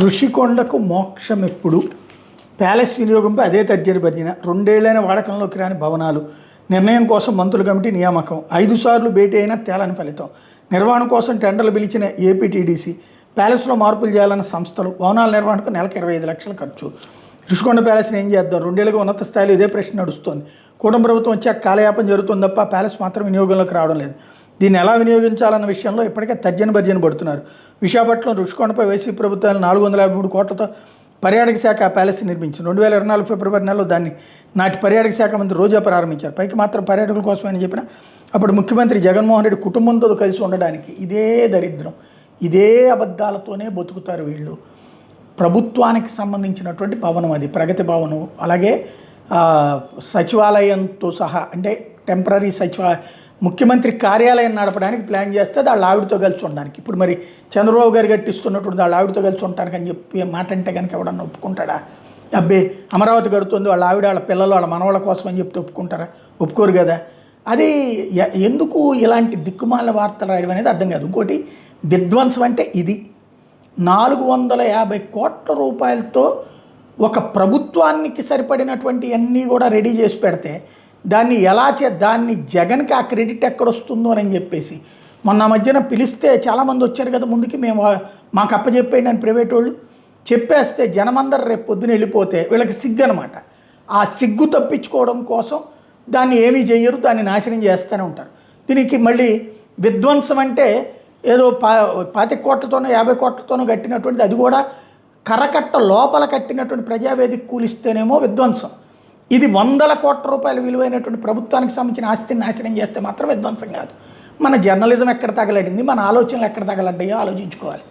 ఋషికొండకు మోక్షం ఎప్పుడు? ప్యాలెస్ వినియోగంపై అదే తర్జన భర్జన. 2 ఏళ్లైన వాడకంలోకి రాని భవనాలు. నిర్ణయం కోసం మంత్రుల కమిటీ నియామకం. 5 సార్లు భేటీ అయినా తేలని ఫలితం. నిర్వహణ కోసం టెండర్లు పిలిచిన ఏపీటీడీసీ. ప్యాలెస్లో మార్పులు చేయాలన్న సంస్థలు. భవనాల నిర్వహణకు నెలకు 25 లక్షల ఖర్చు. ఋషికొండ ప్యాలెస్ని ఏం చేద్దాం? 2 ఏళ్ళుగా ఉన్నత స్థాయిలో ఇదే ప్రశ్న నడుస్తోంది. కూటమి ప్రభుత్వం వచ్చాక కాలయాపన జరుగుతుంది తప్ప ప్యాలెస్ మాత్రం వినియోగంలోకి రావడం లేదు. దీన్ని ఎలా వినియోగించాలన్న విషయంలో ఇప్పటికే తర్జన భర్జన పడుతున్నారు. విశాఖపట్నం ఋషికొండపై వైసీపీ ప్రభుత్వాలు 453 కోట్లతో పర్యాటక శాఖ ప్యాలెస్ నిర్మించింది. 2024 ఫిబ్రవరి నెలలో దాన్ని నాటి పర్యాటక శాఖ మంత్రి రోజా ప్రారంభించారు. పైకి మాత్రం పర్యాటకుల కోసమని చెప్పిన అప్పుడు ముఖ్యమంత్రి జగన్మోహన్ రెడ్డి కుటుంబంతో కలిసి ఉండడానికి. ఇదే దరిద్రం, ఇదే అబద్ధాలతోనే బతుకుతారు వీళ్ళు. ప్రభుత్వానికి సంబంధించినటువంటి భవనం అది, ప్రగతి భవనం. అలాగే సచివాలయంతో సహా, అంటే టెంపరీ ముఖ్యమంత్రి కార్యాలయం నడపడానికి ప్లాన్ చేస్తే వాళ్ళ ఆవిడతో కలిసి ఉండడానికి. ఇప్పుడు మరి చంద్రబాబు గారు కట్టిస్తున్నటువంటి వాళ్ళ ఆవిడతో కలిసి ఉండటానికి అని చెప్పి మాట అంటే కనుక ఎవడన్నా ఒప్పుకుంటాడా? అబ్బే అమరావతి కడుతుంది వాళ్ళ ఆవిడ వాళ్ళ పిల్లలు వాళ్ళ మనవాళ్ళ కోసం అని చెప్తే ఒప్పుకుంటారా? ఒప్పుకోరు కదా. అది ఎందుకు ఇలాంటి దిక్కుమాల వార్తలు రాయడం అనేది అర్థం కాదు. ఇంకోటి, విధ్వంసం అంటే ఇది 450 కోట్ల రూపాయలతో ఒక ప్రభుత్వానికి సరిపడినటువంటి అన్నీ కూడా రెడీ చేసి పెడితే దాన్ని దాన్ని జగన్కి ఆ క్రెడిట్ ఎక్కడొస్తుందో అని చెప్పేసి మొన్న మధ్యన పిలిస్తే చాలామంది వచ్చారు కదా ముందుకి, మాకు అప్పచెప్పేయండి అని ప్రైవేట్ వాళ్ళు చెప్పేస్తే జనమందరు రేపు పొద్దున వెళ్ళిపోతే వీళ్ళకి సిగ్గు అనమాట. ఆ సిగ్గు తప్పించుకోవడం కోసం దాన్ని ఏమీ చేయరు, దాన్ని నాశనం చేస్తూనే ఉంటారు. దీనికి మళ్ళీ విధ్వంసం అంటే ఏదో 25 కోట్లతోనో 50 కోట్లతోనో కట్టినటువంటిది, అది కూడా కరకట్ట లోపల కట్టినటువంటి ప్రజావేదిక కూలిస్తేనేమో విధ్వంసం. ఇది 100 కోట్ల రూపాయల విలువైనటువంటి ప్రభుత్వానికి సంబంధించిన ఆస్తిని నాశనం చేస్తే మాత్రం విధ్వంసం కాదు. మన జర్నలిజం ఎక్కడ తగలడింది, మన ఆలోచనలు ఎక్కడ తగలడ్డాయో ఆలోచించుకోవాలి.